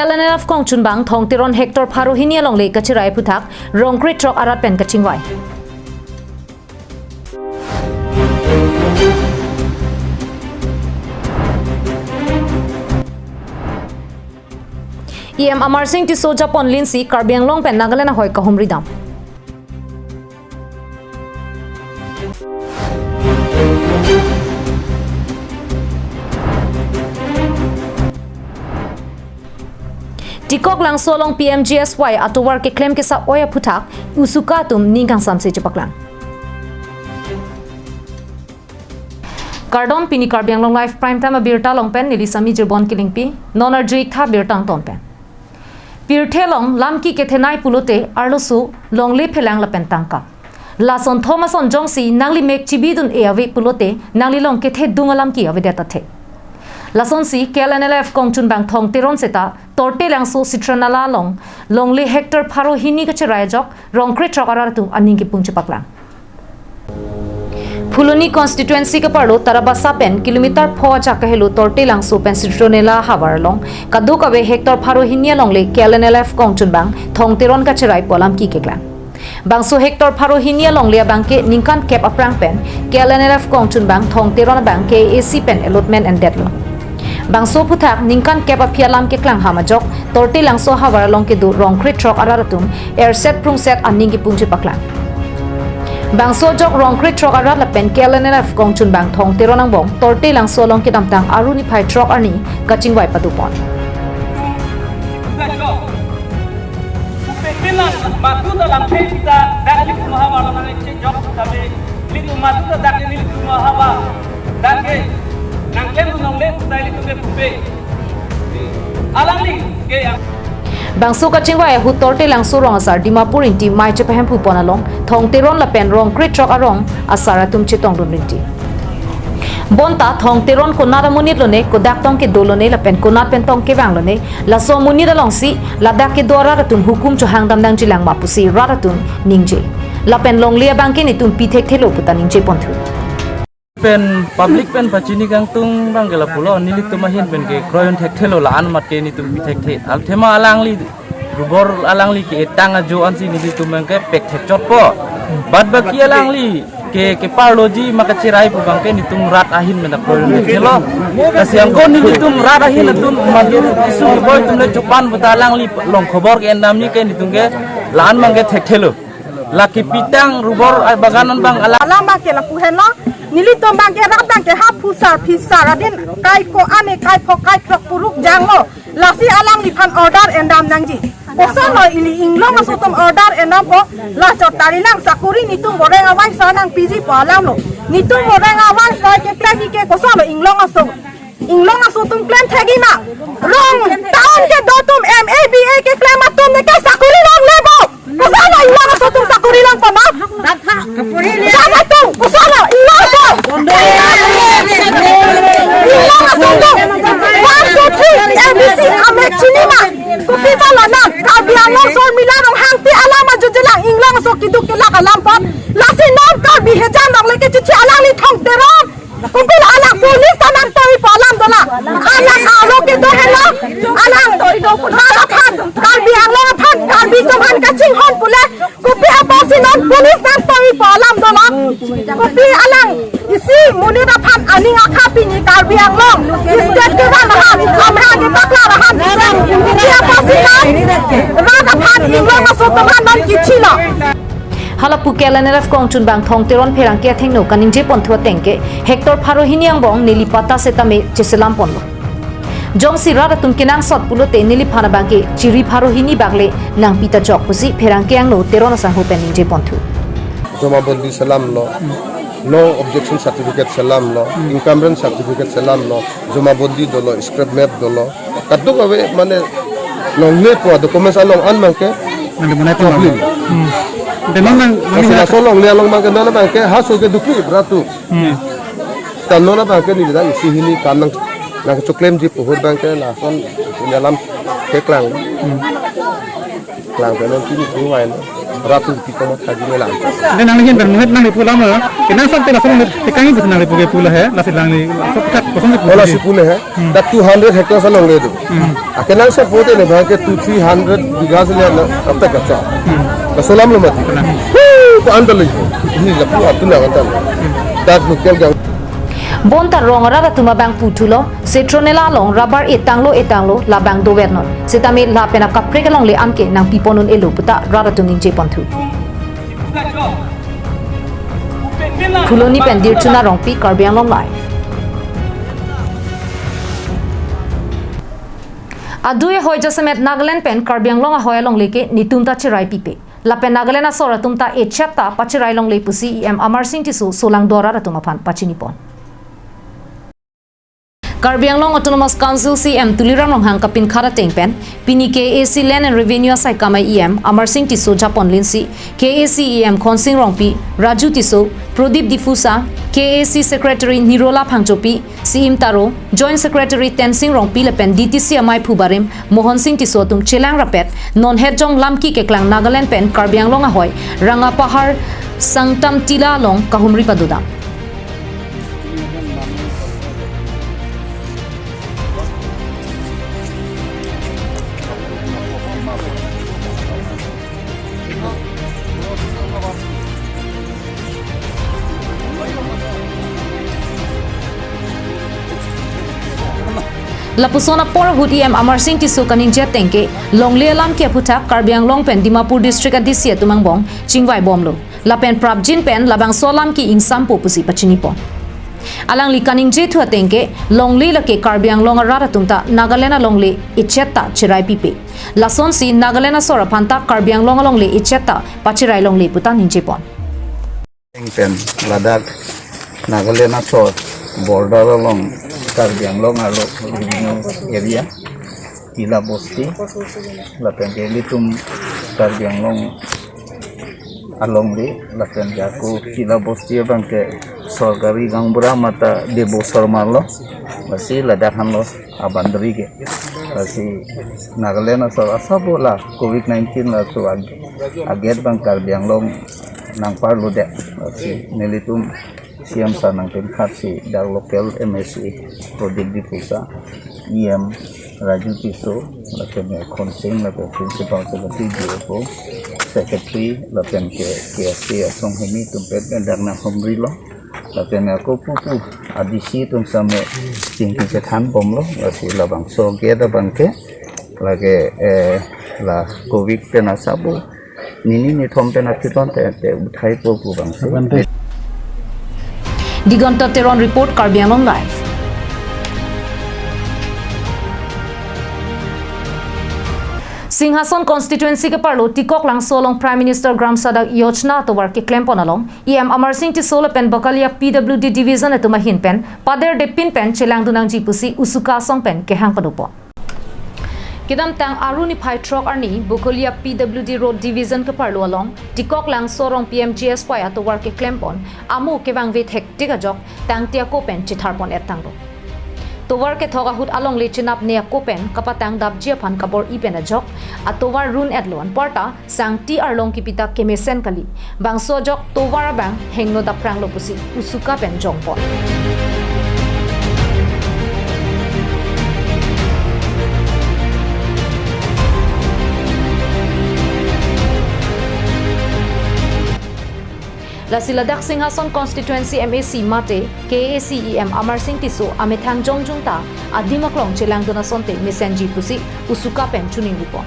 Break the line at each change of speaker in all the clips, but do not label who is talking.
KLNLF kong chunbang thong tiron hector pharo hinia long le kachirai puthak rongkrit trok arat pen kachingwai EM Amar Singh ti soja pon linsi karbiang long pen nagalena hoi kahumri dam Tikok lang solong PMGSY atowar ke claim ke sa oya putak usuka tum ningkang samse chepaklang Kardon pini karbiang long life prime time birta long pen nili sami jirbon killing pi nonar juik tha birtang ton pen Pirthelong lamki ke thenai pulote arlosu longle phelang la pen tangka Lason Thomason Jongsi nangli mek chibidun e ave pulote nangli long ke the dungalam ki ave data the Lason si KLNLF kong chunbang thong tiron seta torte langso sitranala longle hector pharo hini ka cherai jok rongkre chokara tu aning ki pungche paklang Phuloni constituency ka parlo tarabasa pen kilometer pho cha ka helo torte langso pen sitronela hawar long kadu ka be hector pharo hinia longle KLNLF kong chunbang thong tiron ka cherai polam ki keklang Bangso hector pharo hinia longle bangke ningkan cap aprang pen KLNLF kong chunbang thong tiron bangke AC pen allotment and deadline Bangso puthak ningkan kepa phialam ke klang hamajok torte langso hawar long ke du rongkrit trok araratum airset prungset aning ki pungche paklang Bangso jok rongkrit trok arar la pen KLNLF kong chun bang thong teronang bong torte langso long ke damtang aruni phai trok arni kaching wai patupon
Matu dalam pesta dan liku mahawar nang ece jok tabe liku matu dak liku mahawar dan ke nang lemu nang le tai liku ke pupe alang li ke
Bangso kaching wai hu torte langso rong asar Dimapur inti mai che pahem pu ponalong thong teron la pen rongkrit trok arong asara tum che tong dun rinti Bonta thong teron ko nara munit lone ko dak tong ke dolone la pen ko nat pen tong ke bang lone la so munit long si la dak ke dora ratum hukum cho hang dam dang jilang mapusi raratum ningje la pen long lia bang ke ni tum pithek thelo puta ningje ponthu
pen public pen pachini kang tung bang gela pulo nilik tumahin pen ke kroyon thek thelo la an mat ke ni tum pithek the al thema alangli rubor alangli ke tanga jo ansi ni tum ke pek thek chot po bad baki alangli ke parloji maka cirai pu bang ke ni tum rat ahin mena kroyon thek thelo kasiang kon ni tum rat ahin tum madu isu ke boy tum le chopan buta alangli long khobor ke endam ni ke ni tum ke lan mang ke thek thelo laki pitang rubor baganan bang
alang ba ke la pu hen lo Nili tombang ke rap dang ke hap pusar pisar adin kai ko ane kai pho kai prok puruk jango lasi alang li phan order endam nangji kosa lo ili inglong aso tom order endam po la chot tari lang sakuri nitung boreng awai sa nang piji po alam lo nitung boreng awai sa ke klagi ke kosa lo inglong aso tum claim thagi ma rong taon ke do tum MABA ke claim atum ne ke sakuri long lebo kosa lo inglong aso tum sakuri lang pa ma kapuri le sama tum kosa lo inglong aso ABC amek cinema kupi balana kabiang long sol milarong hangti alama jujelang inglang so kiduk kelak alam pop lasi nom ka bihejan nong leke cici alang li thong terong kupi alang polis tanang toi palam dola alang alo ke do hello alang toi do putara phan kabiang long phan kabi johan kaching hon pule kupi aposi non polis tan toi palam dola kupi alang isi munira phan aning akhapi ni kabiang long istet ke ban han amha ke bakla han dia aposi non rada phan inglang aso toman non kichila
Halapu KLNLF kong chunbang thong teron pherang ke thengno kaningje ponthua tengke hector pharo hiniang bong nili pata setame cheselam ponlo Jongsi rara tum kinang sot pulote nili phana bangke chiri pharo hini bagle nang pita chok pusi pherang ke anglo teron sa ho peningje ponthu
Joma bandi salam lo no objection certificate salam lo incumbent certificate salam lo joma bandi dolo scrap map dolo kaduk awe mane long le po documents along an mangke
mana problem Denang
Asal solong ni along mangke nana bangke hasil ke dukli beratu tanona bangke ni dah isi hini kanang nak cuklem di pohon bangke lason ni alam klang klang penon tin tu wai no ratu ti ko ma ji lang
Ade nang hin ben muhet nang di pulau mer. Kena sampai langsung tekangi bus nang di pulau hai. Lasi lang ni sekat kosong di
bola
pulau.
sipule hai that 200 hectares along le do akenal se pote ne bha ke 200-300 bighas le ab tak acha la salam lo mati ko andal le ni la pu atuna kan that mukel gang
Bontar rong rada tuma bang putulo citronella long rubber etanglo la bang do vernon sitami la pena kapre long le anke nang piponun elo puta rada tuning je pontu Fuloni pendir tuna rong pi karbiang long live Adue hoi jasemet Nagaland pen karbiang long a hoya long leke nitumta chirai pipe la pen Nagaland a sora tumta e chatta pachirai long le pusi em Amar Singh tisu solang dora ratuma phan pachinipon Karbi Anglong Autonomous Council CM Tuliram Longhang Kapin Khara Tengpen Pini KAC Land and Revenue Sai Kamai EM Amar Singh Tiso Japon Linsi KAC EM Khonsing Rongpi Raju Tiso Prodip Difusa KAC Secretary Nirola Phangchopi CM Taro Joint Secretary Tensing Rongpi Lepen DTC Amai Phubarim Mohan Singh Tiso Tum Chelang Rapet Non Hejong Lamki Keklang Nagaland Pen Karbi Anglong Ahoy Ranga Pahar Sangtam Tila Long Kahumri Padudam Lapusona Pora Hudi em Amar Singh Tisu Kaning Jet Tenke Longle Alam Kia Puta Karbiang Long Pen Dimapur District Adisia Tumangbong Chingwai Bomlo Lapen Prabjin Pen Labang Solam Ki Ingsam Popusi Pachinipon Alang li Kaning Jet Tua Tenke Longle Lake Karbiang Long Arara Tumta Nagalena Longle Icheta Chirai Pipe Lason Si Nagalena Sora Panta Karbiang Long Longle Icheta Pachirai Longle Puta Ninjepon
Pen Ladakh Nagalena Sor border along Karbi Anglong area Tila Bosti Lapen Litum Karbi Anglong along di Lapen Jaku Tila Bosti bangke Sorgari Gangbura mata Debo Sormarlo masih ladakan lo abandri ke masih Nagalena Sor asabola COVID-19 la tu aget bang Karbi Anglong nang parlo de masih nelitum Siam sanang si dar lokal MSC Prodip Difusa EM Raju Tiso lapen Khonsing lapen Principal Secretary GFO Secretary lapen KSC Asong Hemi tumpet darna Homri lo lapen aku pupu adisi tum same tinggi setan bom lo masih labang so geda bangke lagi la Covid pena sabu ni thom pena kiton te uthai poku bangse
Digonta Teron Report Karbi Anglong Live Singhason constituency ke parlo Tikok lang solong Prime Minister Gram Sadak Yojna to war ke klem ponalong EM Amar Singh ti solo pen Bakalia PWD division atuma hin pen pader de pin pen chelang dunang jipusi usuka song pen ke hang padupo Kidam tang aruni phai truck arni Bukolia PWD road division ke parlo along Tikok lang sorong PMGS paya to war ke klem pon amu ke wang vet hektika jok tang tia ko pen chithar pon etang do Tovar ke thoga hut along le chinap ne kopen kapatang dabjia phan kabor ipen ajok atovar run adlon porta sangti arlong kipita kemesen kali bangso jok tovar bang hengno da prang lopusi usuka pen jongpon Lasi Ladakh Singhason Constituency MAC Mate KACEM Amar Singh Tiso Amethang Jongjungta Adimaklong Chelang Donasonte Mesenji Pusi Usuka Pen Chuning Ripon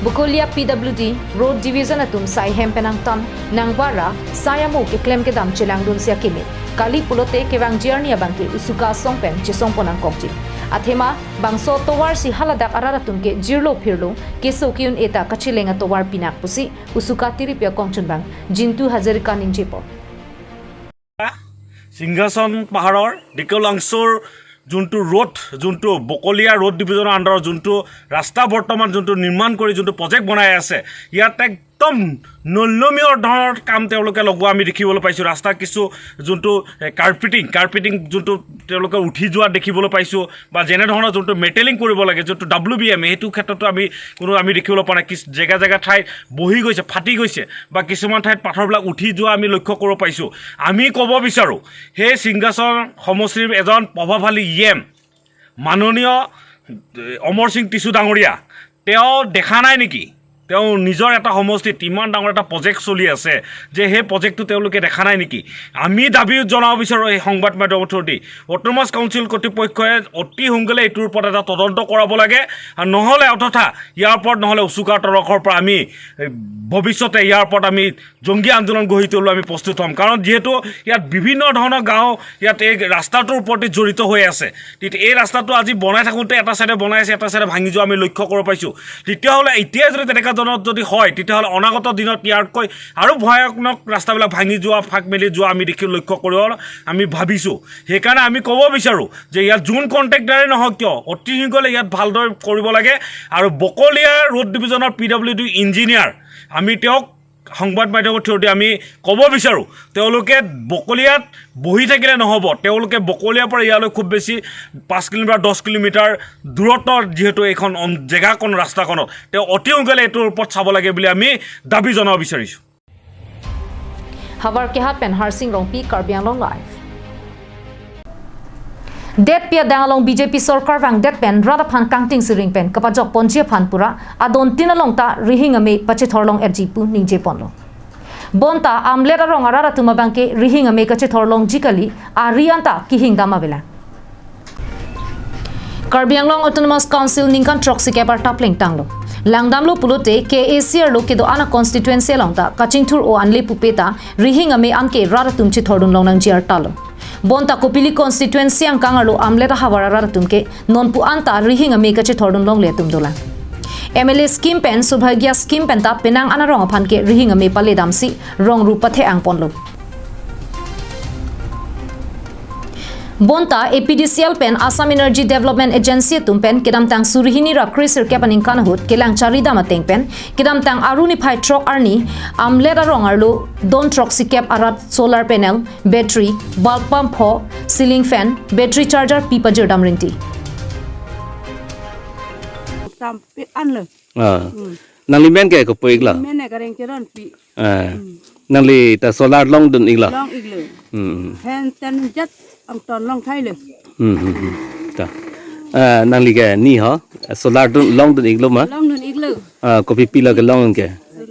Bukolia PWD Road Division atum Sai Hempenang Tan Nangbara Sayamu ke klem ke dam Chelang Dun Sia Kimi Kali Pulote Kewang Jernia Bangke Usuka Songpen Chesong Ponang Kokji Athema bangso towar si haladak araratum ke jirlo phirlo keso kiun eta kachilenga towar pinak pusi usuka tiripya kongchun bang jintu hazarika ningjepo
Singhason paharor dikolangsur juntu road juntu Bokolia road division under juntu rasta bortoman juntu nirman kori juntu project banai ase ইয়াতে একদম নলমীয় ধৰণৰ কাম তেওঁলোকে লগোৱা আমি দেখিবলৈ পাইছোঁ ৰাস্তাৰ কিছু যোনটো কাৰ্পেটিং যোনটো তেওঁলোকে উঠি যোৱা দেখিবলৈ পাইছোঁ বা যেনেধৰণৰ যোনটো মেটেলিং কৰিব লাগে যোনটো WBM সেইটো ক্ষেত্ৰতো আমি দেখিবলৈ পোৱা নাই কিছু জেগা ঠাইত বহি গৈছে ফাটি গৈছে বা কিছুমান ঠাইত পাথৰবিলাক উঠি যোৱা আমি লক্ষ্য কৰিব পাইছোঁ আমি ক'ব বিচাৰোঁ সেই ছিংগাছৰ সমষ্টিৰ এজন প্ৰভাৱশালী মাননীয় অমৰ সিং টিছু ডাঙৰীয়া তেওঁ দেখা নাই নেকি তেওঁ নিজৰ এটা সমষ্টিত ইমান ডাঙৰ এটা প্ৰজেক্ট চলি আছে যে সেই প্ৰজেক্টটো তেওঁলোকে দেখা নাই নেকি আমি দাবী জনাব বিচাৰোঁ এই সংবাদ মাধ্যমৰ থ্ৰুদি অট'নমাছ কাউন্সিল কৰ্তৃপক্ষই অতি সোনকালে এইটোৰ ওপৰত এটা তদন্ত কৰাব লাগে আৰু নহ'লে অথবা ইয়াৰ ওপৰত নহ'লে উচুকাৰ তৰফৰ পৰা আমি ভৱিষ্যতে ইয়াৰ ওপৰত আমি জংগী আন্দোলন গঢ়ি তুলিবলৈ আমি প্ৰস্তুত হ'ম কাৰণ যিহেতু ইয়াত বিভিন্ন ধৰণৰ গাঁও ইয়াত এই ৰাস্তাটোৰ ওপৰতে জড়িত হৈ আছে তেতিয়া এই ৰাস্তাটো আজি বনাই থাকোঁতে এটা চাইডে বনাই আছে এটা চাইডে ভাঙি যোৱা আমি লক্ষ্য কৰিব পাইছোঁ তেতিয়াহ'লে এতিয়াই যদি তেনেকুৱা যদি হয় তেতিয়াহ'লে অনাগত দিনত ইয়াতকৈ আৰু ভয়ানক ৰাস্তাবিলাক ভাঙি যোৱা ফাক মেলি যোৱা আমি লক্ষ্য কৰিব আমি ভাবিছোঁ সেইকাৰণে আমি ক'ব বিচাৰোঁ যে ইয়াত যোন কণ্ট্ৰেক্টাৰে নহওক কিয় অতি শীঘ্ৰে ইয়াত ভালদৰে কৰিব লাগে আৰু বকলীয়া ৰোড ডিভিজনৰ PWD ইঞ্জিনিয়াৰ আমি তেওঁক সংবাদ মাধ্যমৰ থ্ৰুদি আমি ক'ব বিচাৰোঁ তেওঁলোকে বকলীয়াত বহি থাকিলে নহ'ব তেওঁলোকে বকলীয়াৰ পৰা ইয়ালৈ খুব বেছি 5 কিলোমিটাৰ 10 কিলোমিটাৰ দূৰত্ব যিহেতু এইখন জেগাকণ ৰাস্তাখনত তেওঁ অতি সোনকালে এইটোৰ ওপৰত চাব লাগে বুলি আমি দাবী জনাব বিচাৰিছোঁ
হাৱাৰ কেহাত পেন Harsing Rongpi Karbi Anglong live Det pia dangalong BJP sarkar wang det pen rada phan kangting siring pen kapajok ponjia phan pura adon tinalong ta rihing ame pache thorlong FGP ningje ponlo bonta amlera rong arara tuma bangke rihing ame kache thorlong jikali arianta kihing dama bela Karbi Anglong Autonomous Council ningkan troxi kebar tapling tanglo langdamlo pulote KACR lo kedo ana constituency longta kachingthur o anle pupeta rihing ame amke rara tumchi thordun longnang jiar talo bonta kopili constituency ang kangarlo amleta hawarara tumke nonpu anta rihing ame kache thordun long le tumdola MLA scheme pen subhagya scheme pen ta penang ana rong phan ke rihing ame pale damsi rong ru pathe ang ponlo bonta APDCL pen Assam Energy Development Agency tumpen kidam tang surihini ra krisir kepaning kanahut kelang charida mateng pen kidam tang aruni phai truck arni amlera rongarlo don truck sikep arat solar panel battery bulb pump ho ceiling fan battery charger pipajir damrinti
sampai anle
nang limen ke ko poik la
mene kareng keron pi
nang li ta solar long dun igla
long igle hen ten jet ang ton long thai le
ta nang li ke ni ha solar dun long dun iglo ma
long nun igle
ko pi pila ke long ke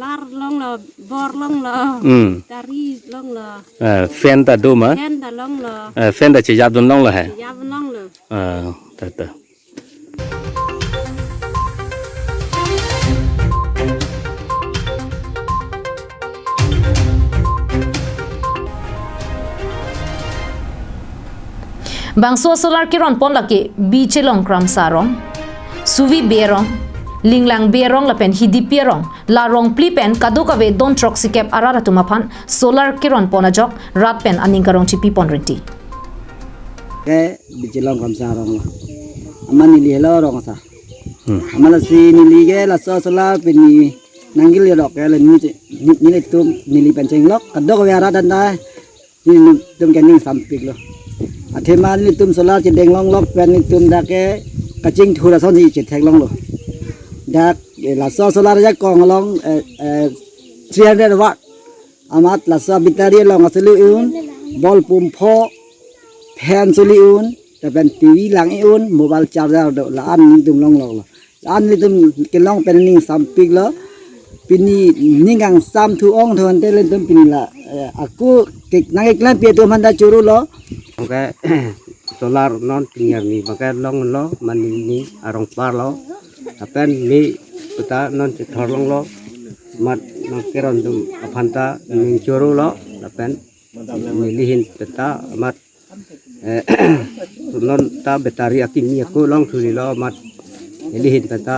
lar long la bor long la tari long la
fan ta do ma
hen da long la
fan ta che yap dun long la hai
ya long la
ta
Bangso solar kiron pon laki bichelong kram sarong suvi berong linglang berong lapen hidi pierong la rong pli pen kadukawe don truck sikep arara tumapan solar kiron pon ajok rat pen aning karong chipi pon rinti
ke bichelong kram sarong amani li hello rong sa amala si nili ke la solar pen ni nanggil ya dok ke ni tum nili penceng lok kadukawe arara dan dai ni tum kening sampik lo Athema ni tum solar cedeng long lok pen ni tum da ke kacing thura son ni cethek long lo da la solar ja kong long 300 watt amat la so battery long asli un bol pump pho fan soli un ta pen TV lang un mobile charger do la an ni tum long lo an ni tum ke long pen ning sampik lo pini ningang sam thu ong thon te len tum pin la aku ke nang iklan pi tu man da churu lo
cái solar non tinggal ni pakai long lo mani ni arong par lo apen ni kita non cetor long lo mat non keron tu apanta ning churu lo apen milihin peta mat non ta bateri akini aku long suri lo mat milihin peta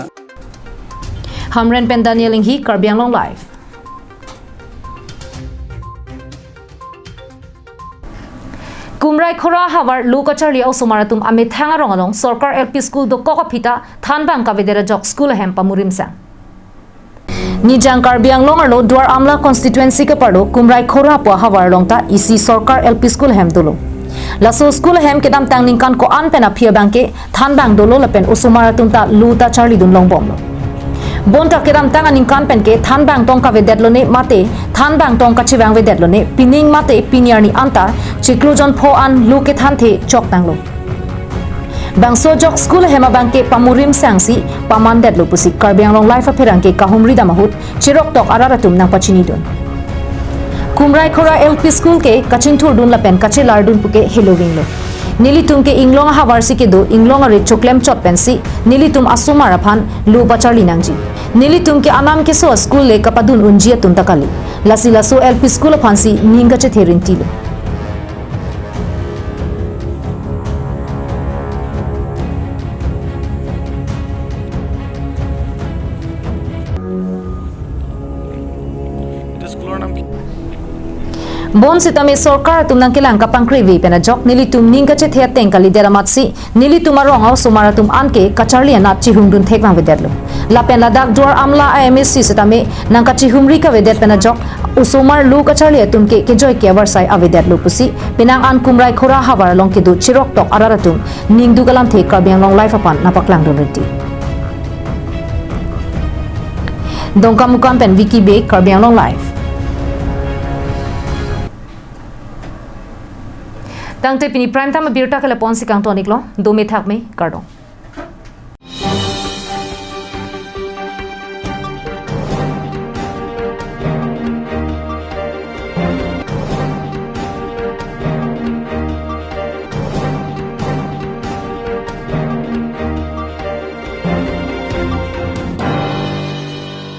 Hamren pen Daniel Inghi Karbi Anglong live Kumrai khora hawar lokachari osomaratum ame thanga rongalong sarkar LP school do kokapita thanbang kavedera jok school hem pamurim sang Nijang Karbi Anglong arlo Duar Amla constituency ke pardo kumrai khora po hawar long ta isi Sarkar LP school hem dolo. Laso school hem kedam tang ningkan ko an pena phia bangke than bang dolo lapen usumara tumta luta charli dun long bom lo. Bonta kedam tang ningkan pen ke than bang tong ka vedet lo ne mate than bang tong ka chibang vedet lo ne pining mate piniar ni anta chiklujon pho an lu ke than the chok tang lo. Bangso jok school hema bangke pamurim sangsi pamandet lo pusi Karbi Anglong life apherangke kahumri damahut chirok tok araratum nang pachini don. Kumrai khora LP school ke kachinthur dun la pen kache lardun puke helowing lo. Nilitum ke inglong hawarsi ke do inglong are choklem chot pensi nilitum asumara phan lu bacharli nangji. Nilitum ke anam ke so school le kapadun unjia tum takali. Lasi laso LP school phansi ninga che therinti lo. Bon sitame Sarkar tumnang kilang kapangkri vi pena jok nilitum ninga che thea tengkali deramatsi nilitum arong au sumaratum anke kacharli anat chihumdun thekang vedetlo lapen ladak Duar Amla IMSC sitame nangka chihumri ka vedet pena jok usumar lu kacharli atumke kejoy ke warsai avedetlo pusi pinang an kumrai khora hawar long ke du chirok tok araratum ningdu galam the Karbi Anglong life apan napaklang donriti dongka mukan pen Wiki Be Karbi Anglong life Tang te pini prime time birta kala ponsi kang tonik lo do me thak me kardong